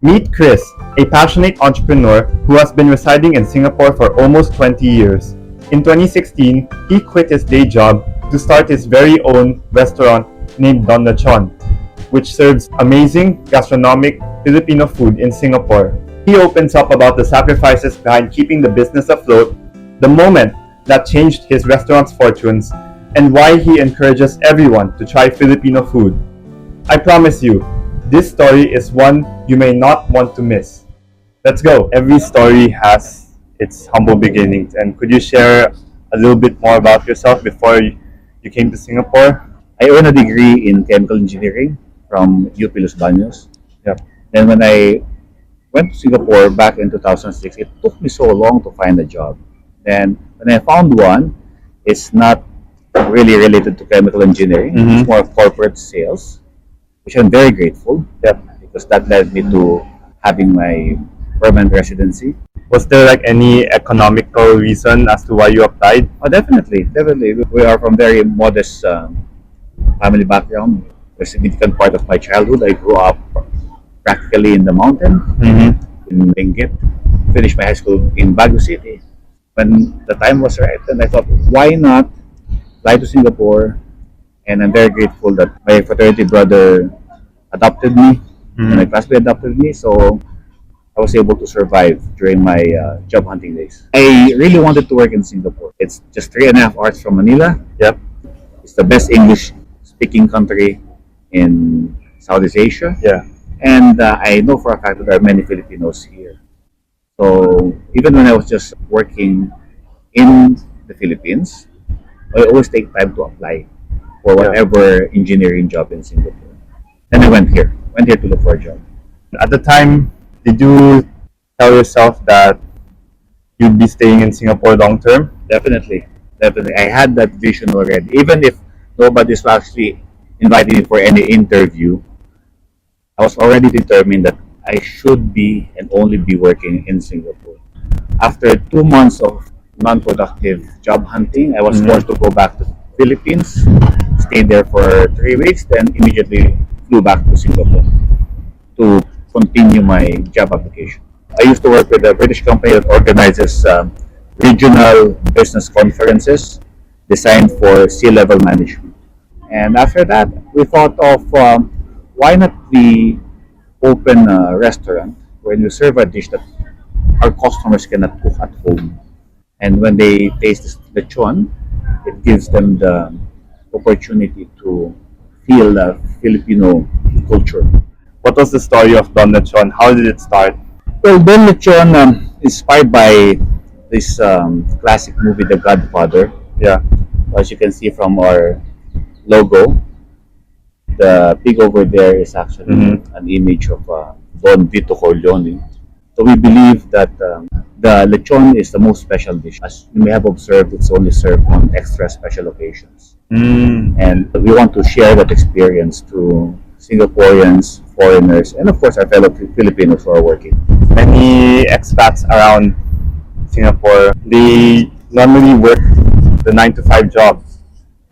Meet Kris, a passionate entrepreneur who has been residing in Singapore for almost 20 years. In 2016, he quit his day job to start his very own restaurant named Don Lechon, which serves amazing gastronomic Filipino food in Singapore. He opens up about the sacrifices behind keeping the business afloat, the moment that changed his restaurant's fortunes, and why he encourages everyone to try Filipino food. I promise you, this story is one you may not want to miss. Let's go. Every story has its humble beginnings, and could you share a little bit more about yourself before you came to Singapore? I earned a degree in chemical engineering from UP Los Baños. Yep. Then when I went to Singapore back in 2006, it took me so long to find a job. Then when I found one, it's not really related to chemical engineering. Mhm. It's more corporate sales, which I'm very grateful. Yep. Because that led me to having my permanent residency. Was there like any economical reason as to why you applied? Oh, definitely, definitely. We are from very modest family background. A significant part of my childhood, I grew up practically in the mountain, in Benguet. Finished my high school in Baguio City. When the time was right, and I thought, why not fly to Singapore? And I'm very grateful that my fraternity brother adopted me, and my classmate adopted me, so I was able to survive during my job hunting days. I really wanted to work in Singapore. It's just 3.5 hours from Manila. Yep. It's the best English speaking country in Southeast Asia. Yeah. And I know for a fact that there are many Filipinos here. So even when I was just working in the Philippines, I always take time to apply for whatever engineering job in Singapore. Then I went here to look for a job. At the time, did you tell yourself that you'd be staying in Singapore long term? Definitely, definitely. I had that vision already. Even if nobody's actually inviting me for any interview, I was already determined that I should be and only be working in Singapore. After 2 months of non-productive job hunting, I was forced to go back to Philippines, stayed there for 3 weeks, then immediately flew back to Singapore to continue my job application. I used to work with a British company that organizes regional business conferences designed for C-level management. And after that, we thought of why not we open a restaurant where you serve a dish that our customers cannot cook at home. And when they taste this lechon, it gives them the opportunity to feel the Filipino culture. What was the story of Don Lechon? How did it start? Well, Don Lechon, inspired by this classic movie, The Godfather. Yeah. As you can see from our logo, the pig over there is actually an image of Don Vito Corleone. So we believe that the lechon is the most special dish. As you may have observed, it's only served on extra special occasions. And we want to share that experience to Singaporeans, foreigners, and of course our fellow Filipinos who are working. Many expats around Singapore, they normally work the 9 to 5 jobs.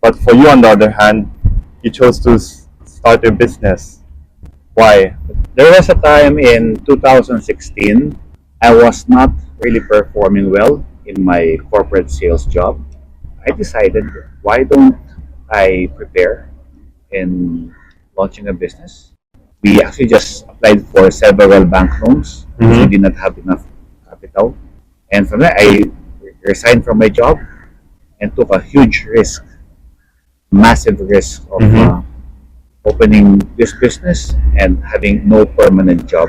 But for you, on the other hand, you chose to start your business. Why? There was a time in 2016 I was not really performing well in my corporate sales job. I decided, why don't I prepare in launching a business? We actually just applied for several bank loans because we did not have enough capital. And from there, I resigned from my job and took a huge risk, massive risk of opening this business and having no permanent job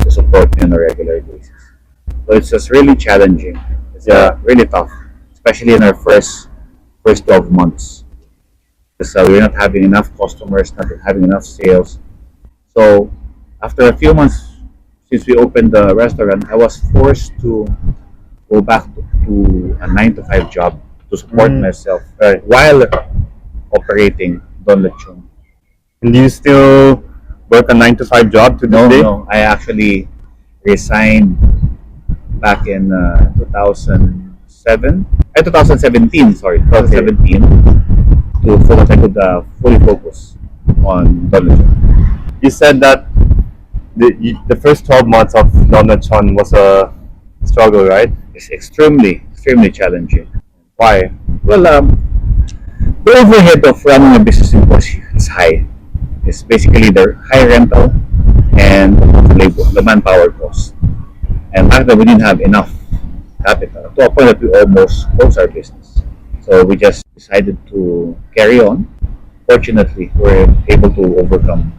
to support me on a regular basis. So it's just really challenging. It's really tough, especially in our first 12 months. Because we're not having enough customers, not having enough sales. So after a few months since we opened the restaurant, I was forced to go back to a 9 to 5 job to support myself while operating Don Lechon. And do you still work a 9 to 5 job to this No, day? no. I actually resigned back in 2017, sorry, 2017, to focus. I could fully focus on Don Lechon. You said that the first 12 months of Don Lechon was a struggle, right? It's extremely challenging. Why? Well, the overhead of running a business in Porsche is high. It's basically the high rental and the manpower cost. And back then we didn't have enough capital to a point that we almost closed our business. So we just decided to carry on. Fortunately, we're able to overcome.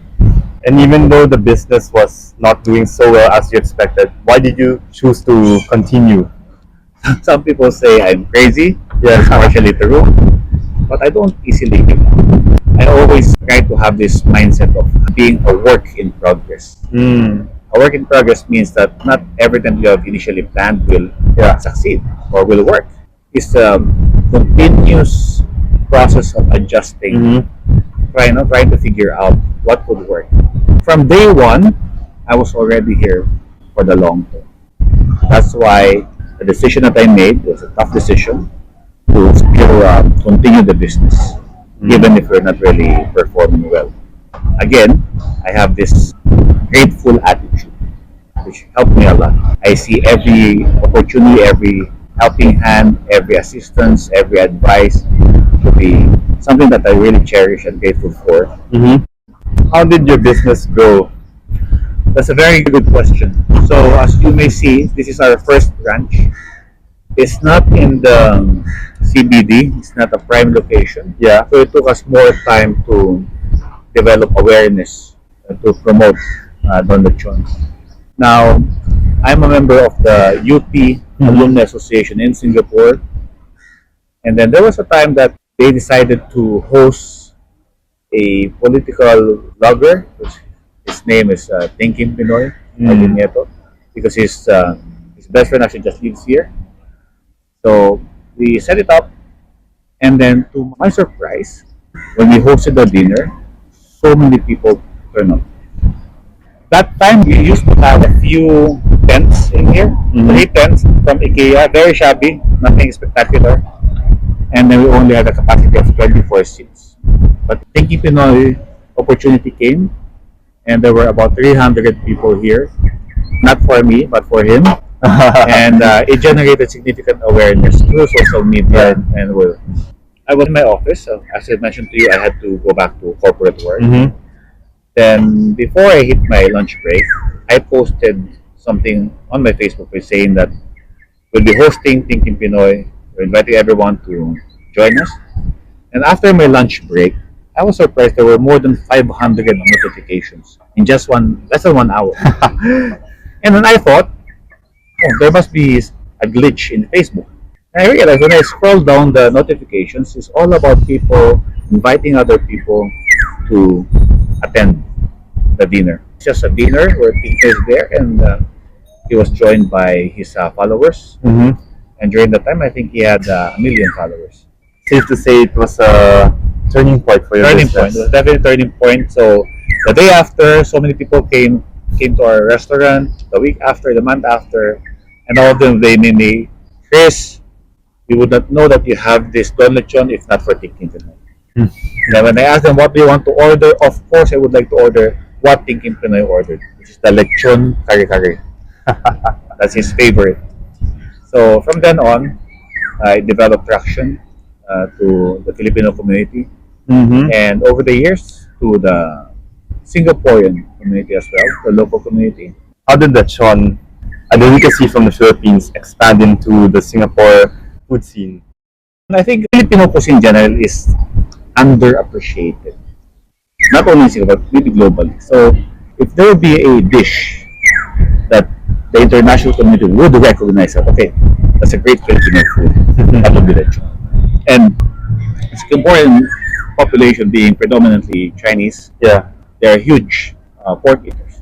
And even though the business was not doing so well as you expected, why did you choose to continue? Some people say I'm crazy. Yeah. It's partially true, but I don't easily give up. I always try to have this mindset of being a work in progress. Mm. A work in progress means that not everything you have initially planned will Yeah. succeed or will work. It's a continuous process of adjusting, trying to figure out what would work. From day one, I was already here for the long term. That's why the decision that I made was a tough decision to still continue the business, even if we're not really performing well. Again, I have this grateful attitude, which helped me a lot. I see every opportunity, every helping hand, every assistance, every advice to be something that I really cherish and grateful for. Mm-hmm. How did your business grow? That's a very good question. So, as you may see, this is our first branch. It's not in the CBD, it's not a prime location. Yeah. So, it took us more time to develop awareness to promote Don Lechon. Now, I'm a member of the UP Alumni Association in Singapore. And then there was a time that they decided to host a political blogger. His name is Thinking Pinoy, Alvin Nieto, because his best friend actually just lives here. So we set it up, and then to my surprise, when we hosted the dinner, so many people turned up. That time we used to have a few tents in here, 3 tents from IKEA, very shabby, nothing spectacular, and then we only had a capacity of 24 seats. But Thinking Pinoy opportunity came, and there were about 300 people here, not for me, but for him. And it generated significant awareness through social media. And I was in my office. So as I mentioned to you, I had to go back to corporate work. Then before I hit my lunch break, I posted something on my Facebook page saying that we'll be hosting Thinking Pinoy. We're inviting everyone to join us. And after my lunch break, I was surprised there were more than 500 notifications in just less than 1 hour. And then I thought, oh, there must be a glitch in Facebook. And I realized when I scroll down the notifications, it's all about people inviting other people to attend the dinner. It's just a dinner where Peter is there, and he was joined by his followers. And during that time, I think he had 1 million followers. Safe to say it was a turning point for your Turning business. point. It was definitely a turning point. So the day after, so many people came to our restaurant. The week after, the month after, and all of them they me, Kris, you would not know that you have this Don Lechon if not for Thinking Pinoy. Then when I asked them what do you want to order, of course I would like to order what Thinking Pinoy ordered, which is the lechon kare kare. That's his favorite. So from then on, I developed traction to the Filipino community, and over the years to the Singaporean community as well, the local community. How did Lechon, a delicacy from the Philippines, expand into the Singapore food scene? And I think Filipino cuisine in general is underappreciated, not only in Singapore, but maybe globally. So if there would be a dish that the international community would recognize that, okay, that's a great Filipino food, that would be lechon. And Singaporean population being predominantly Chinese, Yeah. they're huge pork eaters.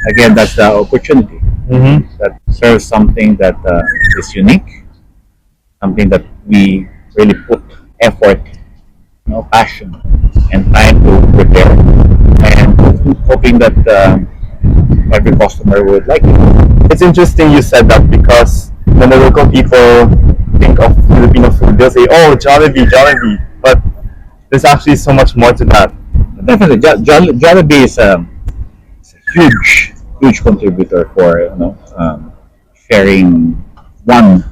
Again, that's the opportunity that serves something that is unique, something that we really put effort, passion, and time to prepare, and hoping that every customer would like it. It's interesting you said that because when the local people think of Filipino food, they'll say, "Oh, Jollibee, Jollibee," but there's actually so much more to that. Definitely, Jollibee is a huge huge contributor for sharing one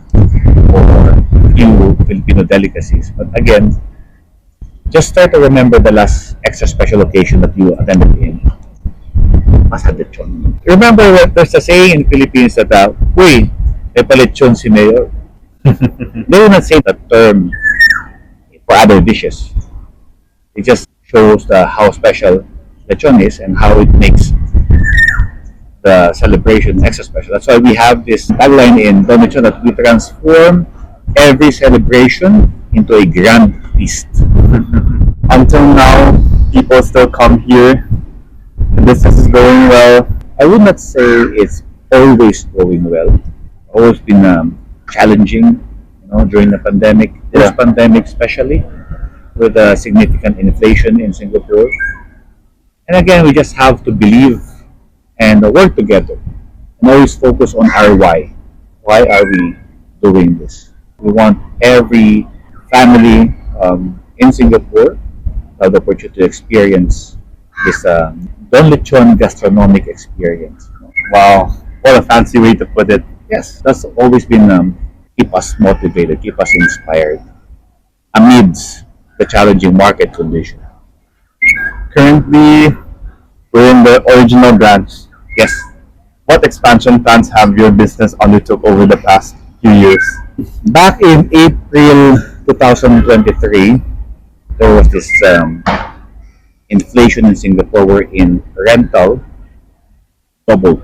or few Filipino delicacies. But again, just try to remember the last extra special occasion that you attended in. Mas had lechon. Remember, there's a saying in Philippines that, uy, may palechon si Mayor. They will not say that term for other dishes. It just shows how special lechon is and how it makes the celebration extra special. That's why we have this tagline in Don Lechon that we transform every celebration into a grand feast. Until now, people still come here. The business is going well. I would not say it's always going well. Always been challenging, during the pandemic, post-pandemic especially, with significant inflation in Singapore. And again, we just have to believe and work together and always focus on our why. Why are we doing this? We want every family in Singapore to have the opportunity to experience this Don Lechon gastronomic experience. Wow, what a fancy way to put it. Yes, that's always been keep us motivated, keep us inspired amidst the challenging market condition. Currently, we're in the original branch. Yes, What expansion plans have your business undertook over the past few years? back in April 2023, there was this inflation in Singapore wherein rental doubled,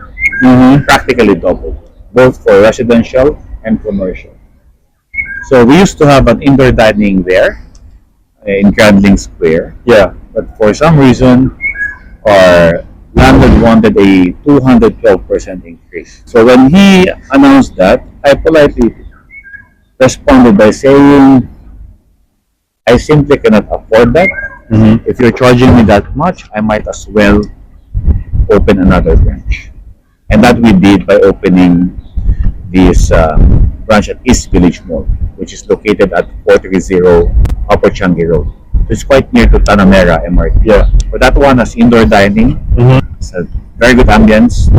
practically doubled, both for residential and commercial. So we used to have an indoor dining there in Grandling Square, Yeah. but for some reason, our landlord wanted a 212% increase. So when he announced that, I politely responded by saying, I simply cannot afford that. If you're charging me that much, I might as well open another branch. And that we did by opening this branch at East Village Mall, which is located at 430 Upper Changi Road. It's quite near to Tanamera MRT. Yeah. But that one has indoor dining. It's a very good ambience.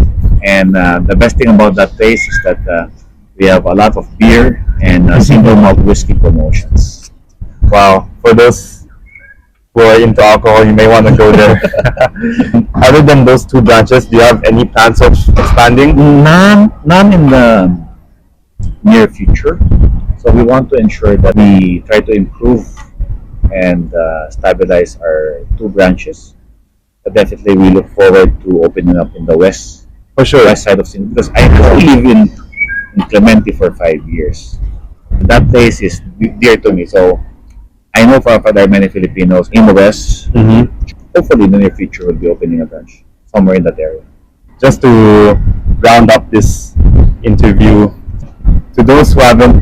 And the best thing about that place is that we have a lot of beer and single malt whiskey promotions. Wow. For those who are into alcohol, you may want to go there. Other than those two branches, do you have any plans of expanding? None in the near future. So we want to ensure that we try to improve and stabilize our two branches. But definitely, we look forward to opening up in the west For sure. west side of Singapore because I live in Clementi for 5 years. That place is dear to me. So I know for a fact there are many Filipinos in the west. Hopefully, in the near future, we'll be opening a branch somewhere in that area. Just to round up this interview, to those who haven't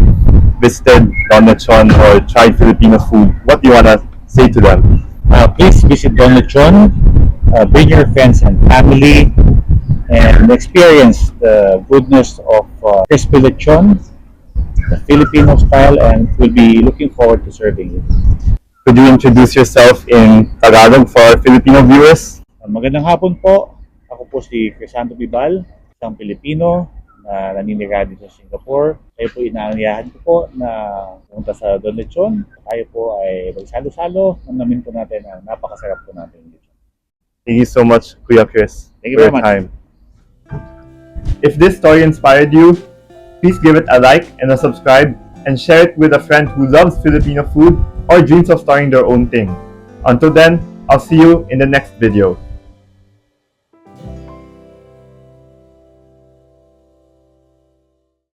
visited Don Lechon or tried Filipino food, what do you want to say to them? Please visit Don Lechon, bring your friends and family, and experience the goodness of crispy lechon, the Filipino style, and we'll be looking forward to serving you. Could you introduce yourself in Tagalog for our Filipino viewers? Magandang hapon po. Ako po si Kris Bibal, isang Pilipino na naninirahan dito sa Singapore. Kayo po inaanyayahan ko po na pumunta sa Don Lechon. Tayo po ay magsalo-salo. Namin po natin ang napakasarap po natin dito. Thank you so much, Kuya Kris, Thank you for very your much. time. If this story inspired you, please give it a like and a subscribe and share it with a friend who loves Filipino food or dreams of starting their own thing. Until then, I'll see you in the next video.